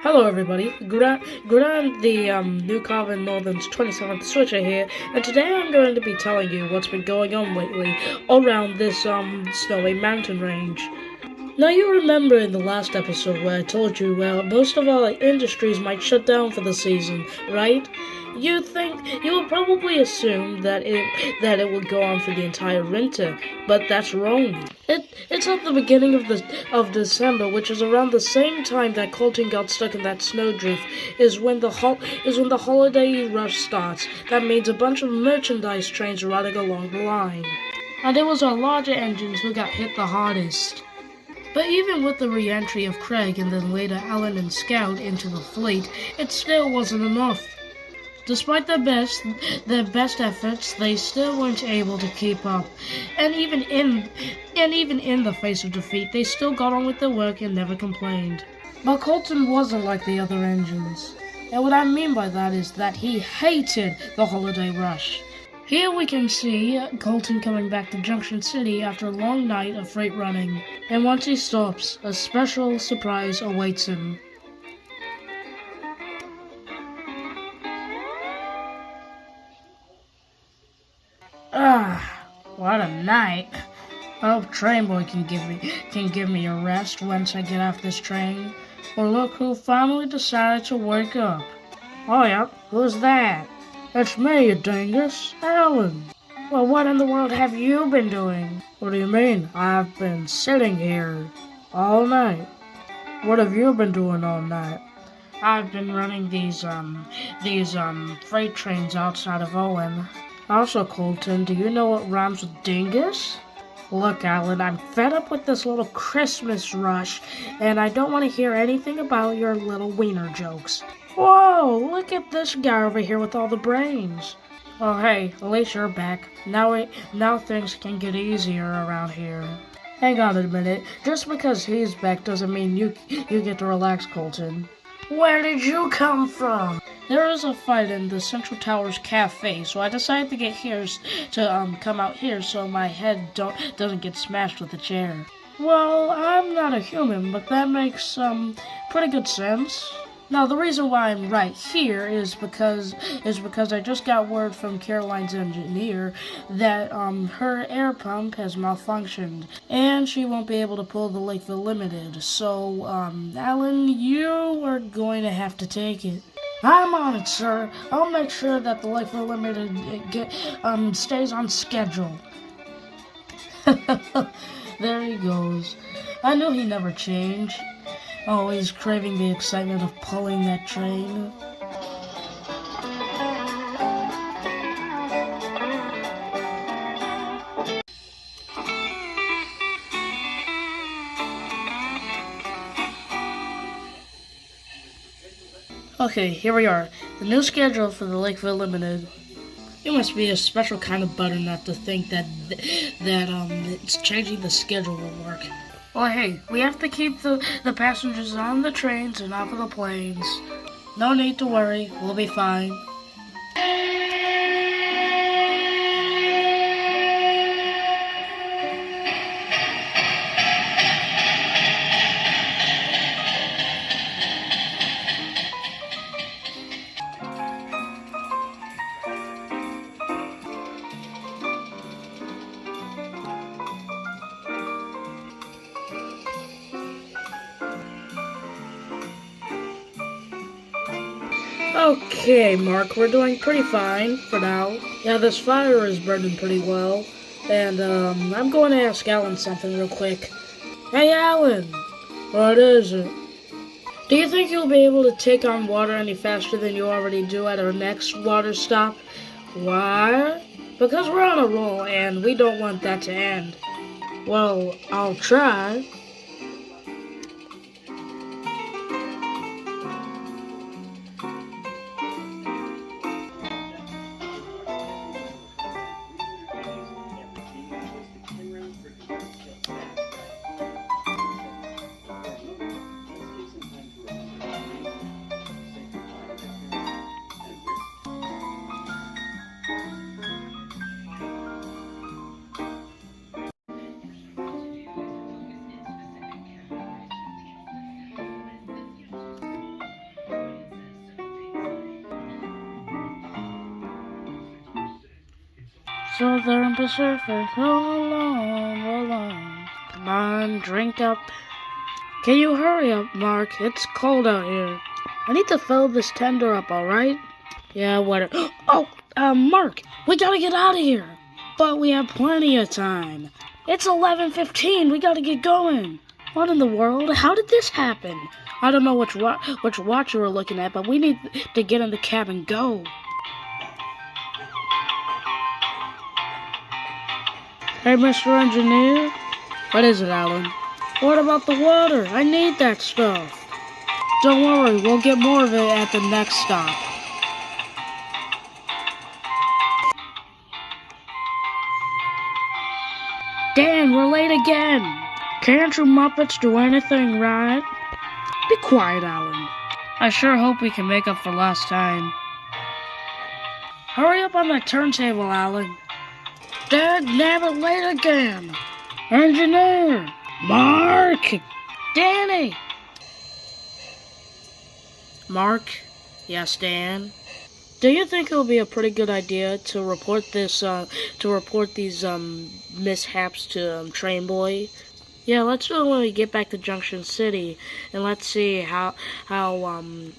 Hello everybody, Gran the New Calvin Northern's 27th Switcher here, and today I'm going to be telling you what's been going on lately around this snowy mountain range. Now you remember in the last episode where I told you most of our industries might shut down for the season, right? You would probably assume that it would go on for the entire winter, but that's wrong. It's at the beginning of December, which is around the same time that Colton got stuck in that snowdrift, is when the holiday rush starts. That means a bunch of merchandise trains running along the line. And it was our larger engines who got hit the hardest. But even with the re-entry of Craig and then later Alan and Scout into the fleet, it still wasn't enough. Despite their best efforts, they still weren't able to keep up. And even in the face of defeat, they still got on with their work and never complained. But Colton wasn't like the other engines. And what I mean by that is that he hated the holiday rush. Here we can see Colton coming back to Junction City after a long night of freight running. And once he stops, a special surprise awaits him. What a night. I hope Trainboi can give me a rest once I get off this train. Well, look who finally decided to wake up. Oh, yep, who's that? It's me, you dingus, Alan. Well, what in the world have you been doing? What do you mean? I've been sitting here all night. What have you been doing all night? I've been running these freight trains outside of Owen. Also, Colton, do you know what rhymes with dingus? Look, Alan, I'm fed up with this little Christmas rush, and I don't want to hear anything about your little wiener jokes. Whoa, look at this guy over here with all the brains. Oh, hey, at least you're back. Now things can get easier around here. Hang on a minute. Just because he's back doesn't mean you get to relax, Colton. Where did you come from? There was a fight in the Central Towers Cafe, so I decided to get here to come out here so my head doesn't get smashed with a chair. Well, I'm not a human, but that makes pretty good sense. Now, the reason why I'm right here is because I just got word from Caroline's engineer that her air pump has malfunctioned and she won't be able to pull the Lakeville Limited. So, Alan, you are going to have to take it. I'm on it, sir. I'll make sure that the Lakeville Limited stays on schedule. There he goes. I knew he'd never change. Always craving the excitement of pulling that train. Okay, here we are. The new schedule for the Lakeville Limited. You must be a special kind of butternut to think that it's changing the schedule will work. Well, hey, we have to keep the passengers on the trains and off of the planes. No need to worry, we'll be fine. Okay, Mark, we're doing pretty fine for now. Yeah, this fire is burning pretty well. And, I'm going to ask Alan something real quick. Hey, Alan! What is it? Do you think you'll be able to take on water any faster than you already do at our next water stop? Why? Because we're on a roll, and we don't want that to end. Well, I'll try. Southern Pacific, roll along, roll along. Come on, drink up. Can you hurry up, Mark? It's cold out here. I need to fill this tender up, alright? Yeah, what? Oh, Mark, we gotta get out of here. But we have plenty of time. It's 11:15. We gotta get going. What in the world? How did this happen? I don't know which watch you were looking at, but we need to get in the cab and go. Hey, Mr. Engineer. What is it, Alan? What about the water? I need that stuff. Don't worry, we'll get more of it at the next stop. Dan, we're late again. Can't you Muppets do anything right? Be quiet, Alan. I sure hope we can make up for lost time. Hurry up on that turntable, Alan. Dad, damn it, late again. Engineer! Mark! Danny! Mark? Yes, Dan? Do you think it would be a pretty good idea to report these mishaps to Trainboi? Yeah, let's do it when we get back to Junction City, and let's see how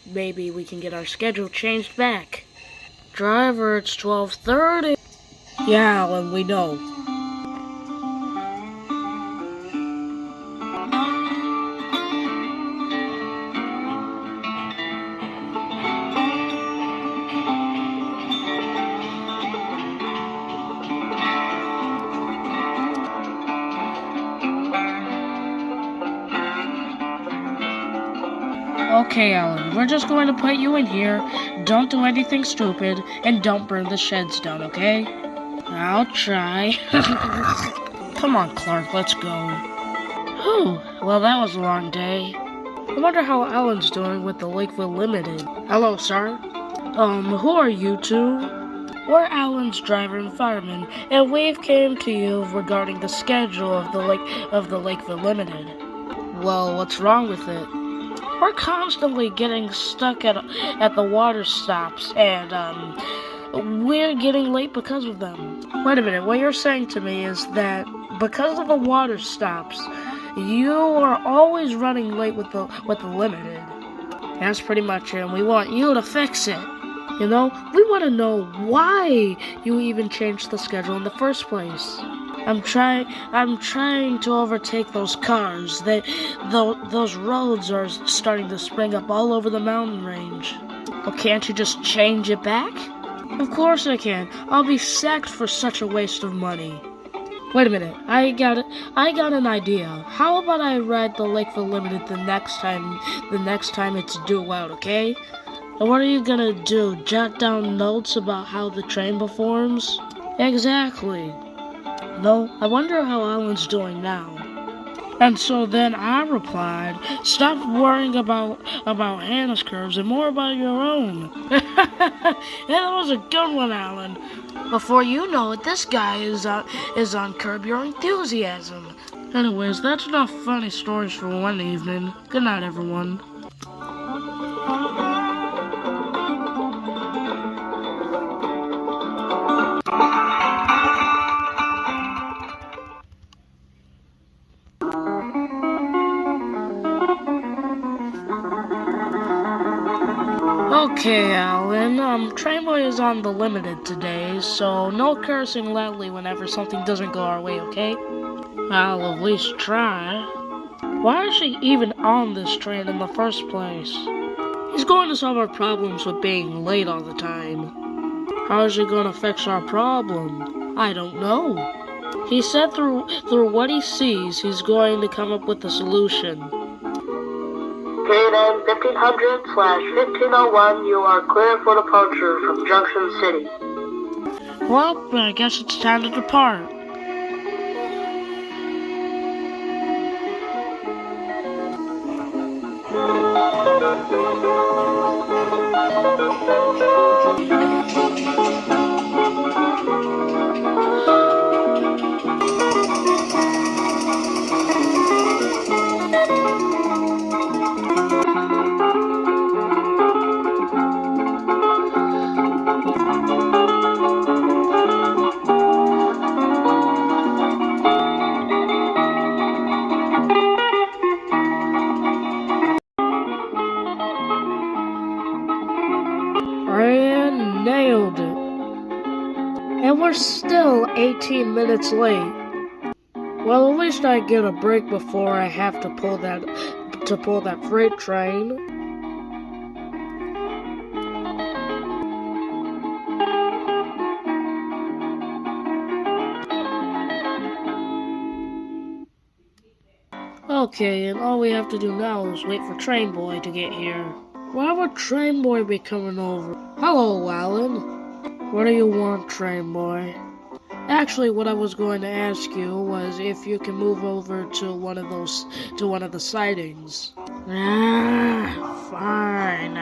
maybe we can get our schedule changed back. Driver, it's 12:30. Yeah, Alan, we know. Okay, Alan, we're just going to put you in here. Don't do anything stupid, and don't burn the sheds down, okay? I'll try. Come on, Clark, let's go. Whew, well, that was a long day. I wonder how Alan's doing with the Lakeville Limited. Hello, sir. Who are you two? We're Alan's driver and fireman, and we've came to you regarding the schedule of the Lakeville Limited. Well, what's wrong with it? We're constantly getting stuck at the water stops, and we're getting late because of them. Wait a minute, what you're saying to me is that because of the water stops, you are always running late with the limited. That's pretty much it, and we want you to fix it. You know, we want to know why you even changed the schedule in the first place. I'm trying to overtake those cars. Those roads are starting to spring up all over the mountain range. Well, can't you just change it back? Of course I can. I'll be sacked for such a waste of money. Wait a minute. I got an idea. How about I ride the Lakeville Limited the next time it's due out, okay? And what are you gonna do? Jot down notes about how the train performs? Exactly. No, I wonder how Alan's doing now. And so then I replied, stop worrying about Hannah's curves and more about your own. Yeah, that was a good one, Alan. Before you know it, this guy is on Curb Your Enthusiasm. Anyways, that's enough funny stories for one evening. Good night, everyone. Okay, Alan, Trainboi is on the limited today, so no cursing loudly whenever something doesn't go our way, okay? I'll at least try. Why is she even on this train in the first place? He's going to solve our problems with being late all the time. How is he going to fix our problem? I don't know. He said through what he sees, he's going to come up with a solution. KNN 1500/1501, you are clear for departure from Junction City. Well, I guess it's time to depart. 18 minutes late. Well, at least I get a break before I have to pull that freight train. Okay, and all we have to do now is wait for Trainboi to get here. Why would Trainboi be coming over? Hello, Alan. What do you want, Trainboi? Actually, what I was going to ask you was if you can move over to one of the sightings. Fine.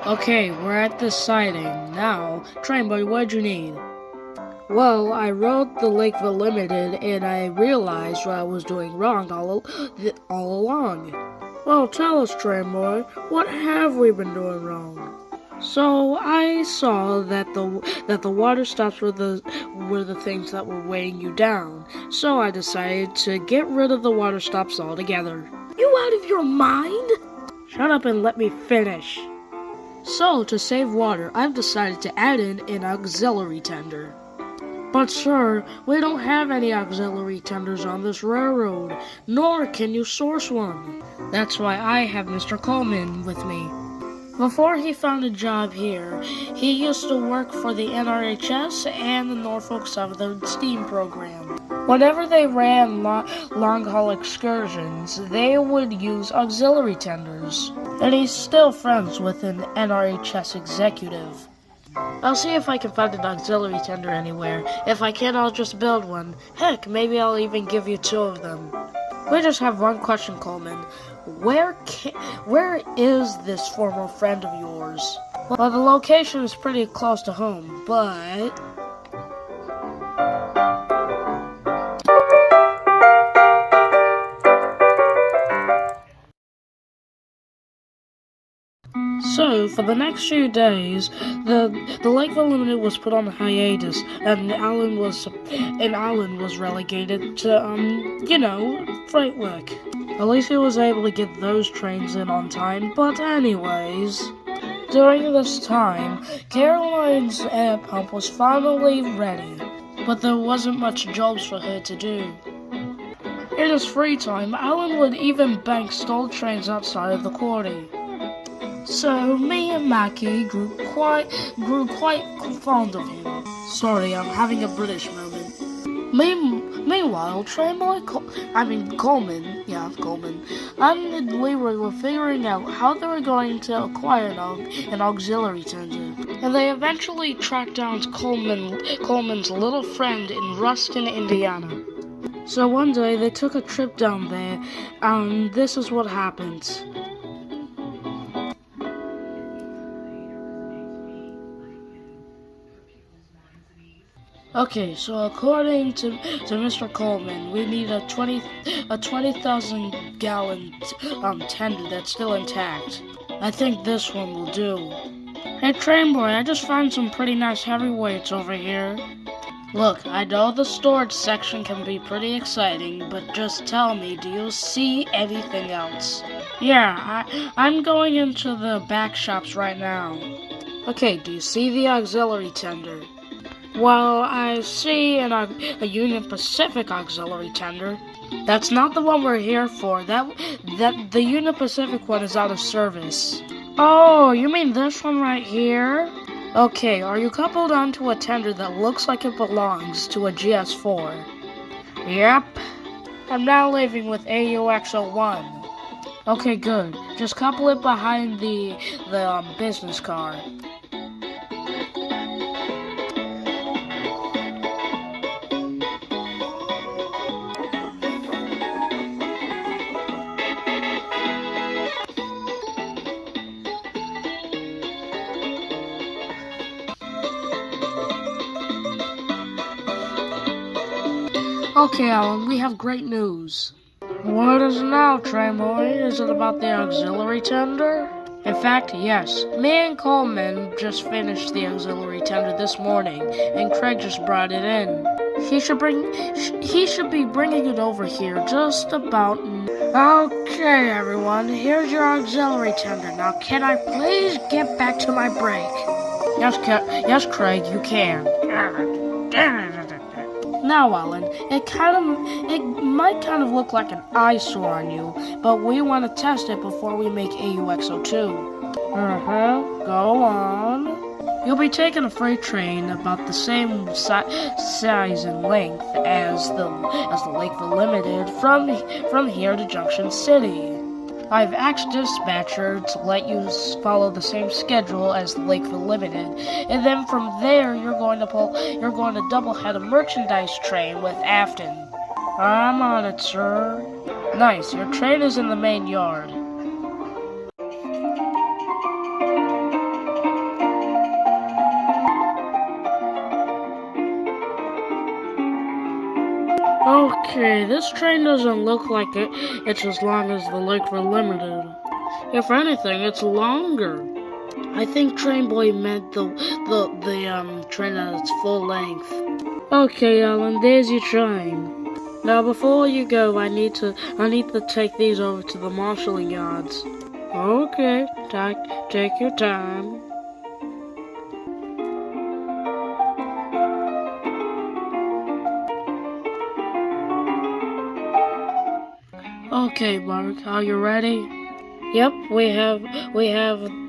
Okay, we're at the sighting. Now, Trainboi, what'd you need? Well, I rode the Lakeville Limited and I realized what I was doing wrong all along. Well, tell us, Trainboi, what have we been doing wrong? So I saw that the water stops were the things that were weighing you down. So I decided to get rid of the water stops altogether. You out of your mind? Shut up and let me finish. So, to save water, I've decided to add in an auxiliary tender. But sir, we don't have any auxiliary tenders on this railroad, nor can you source one. That's why I have Mr. Coleman with me. Before he found a job here, he used to work for the NRHS and the Norfolk Southern Steam Program. Whenever they ran long-haul excursions, they would use auxiliary tenders. And he's still friends with an NRHS executive. I'll see if I can find an auxiliary tender anywhere. If I can, I'll just build one. Heck, maybe I'll even give you 2 of them. We just have one question, Coleman. Where is this former friend of yours? Well, the location is pretty close to home, but... So, for the next few days, the Lakeville Limited was put on hiatus, and Alan was relegated to, freight work. At least he was able to get those trains in on time, but anyways, during this time, Caroline's air pump was finally ready, but there wasn't much jobs for her to do. In his free time, Alan would even bank stalled trains outside of the quarry. So me and Mackie grew quite fond of him. Sorry, I'm having a British moment. Meanwhile, Coleman, and Leroy were figuring out how they were going to acquire an auxiliary tender. And they eventually tracked down Coleman's little friend in Ruston, Indiana. So one day they took a trip down there, and this is what happened. Okay, so according to Mr. Coleman, we need a 20,000 gallon tender that's still intact. I think this one will do. Hey Trainboi, I just found some pretty nice heavyweights over here. Look, I know the storage section can be pretty exciting, but just tell me, do you see anything else? Yeah, I'm going into the back shops right now. Okay, do you see the auxiliary tender? Well, I see a Union Pacific auxiliary tender. That's not the one we're here for. The Union Pacific one is out of service. Oh, you mean this one right here? Okay, are you coupled onto a tender that looks like it belongs to a GS4? Yep. I'm now leaving with AUX01. Okay, good. Just couple it behind the business car. Okay, Alan, we have great news. What is it now, Trainboi? Is it about the auxiliary tender? In fact, yes. Me and Coleman just finished the auxiliary tender this morning, and Craig just brought it in. He should be bringing it over here just about Okay, everyone, here's your auxiliary tender. Now, can I please get back to my break? Yes, Craig, you can. Now, Alan, it might kind of look like an eyesore on you, but we want to test it before we make AUXO2. Go on. You'll be taking a freight train about the same size and length as the Lakeville Limited from here to Junction City. I've asked dispatcher to let you follow the same schedule as the Lakeville Limited, and then from there you're going to double head a merchandise train with Afton. I'm on it, sir. Nice. Your train is in the main yard. Okay, this train doesn't look like it's as long as the Lakeville Limited. If anything, it's longer. I think Trainboi meant the train at its full length. Okay, Alan, there's your train. Now, before you go, I need to take these over to the marshalling yards. Okay, take your time. Okay, Mark, are you ready? Yep, we have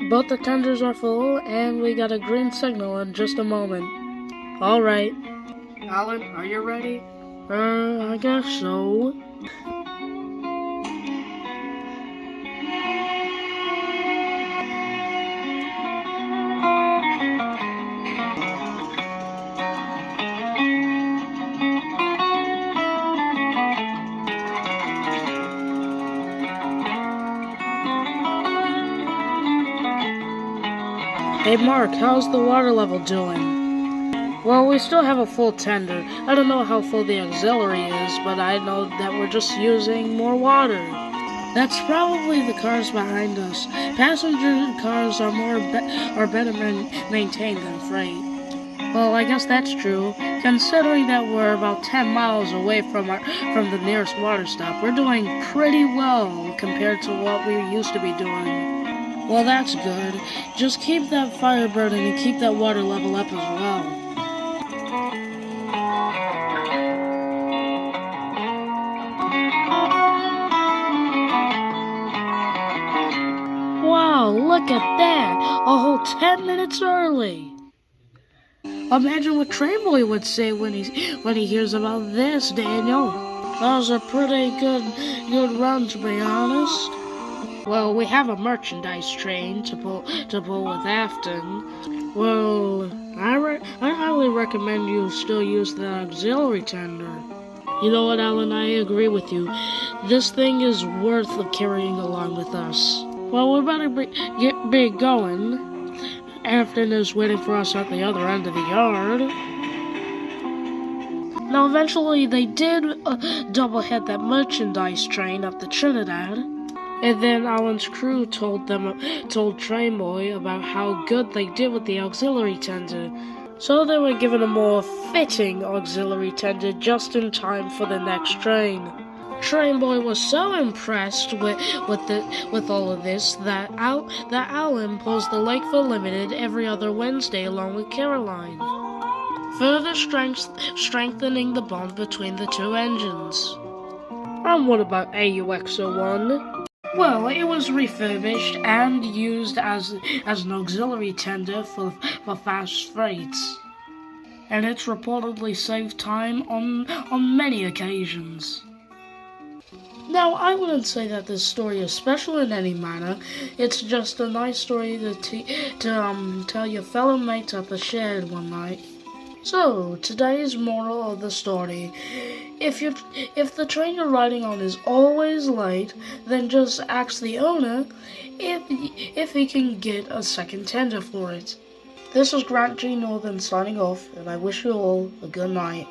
both the tenders are full, and we got a green signal in just a moment. All right. Alan, are you ready? I guess so. Hey Mark, how's the water level doing? Well, we still have a full tender. I don't know how full the auxiliary is, but I know that we're just using more water. That's probably the cars behind us. Passenger cars are better maintained than freight. Well, I guess that's true. Considering that we're about 10 miles away from the nearest water stop, we're doing pretty well compared to what we used to be doing. Well, that's good. Just keep that fire burning and keep that water level up as well. Wow, look at that! A whole 10 minutes early! Imagine what Trainboi would say when he hears about this, Daniel. That was a pretty good run, to be honest. Well, we have a merchandise train to pull with Afton. Well, I highly recommend you still use the auxiliary tender. You know what, Alan? I agree with you. This thing is worth carrying along with us. Well, we better be going. Afton is waiting for us at the other end of the yard. Now, eventually, they did double head that merchandise train up to Trinidad. And then Alan's crew told Trainboi about how good they did with the auxiliary tender. So they were given a more fitting auxiliary tender just in time for the next train. Trainboi was so impressed with all of this that Alan pulls the Lakeville Limited every other Wednesday along with Caroline, further strengthening the bond between the two engines. And what about AUXO1? Well, it was refurbished and used as an auxiliary tender for fast freights, and it's reportedly saved time on many occasions. Now, I wouldn't say that this story is special in any manner. It's just a nice story to tell your fellow mates at the shed one night. So, today's moral of the story. If the train you're riding on is always late, then just ask the owner if he can get a second tender for it. This is Grant G. Northern signing off, and I wish you all a good night.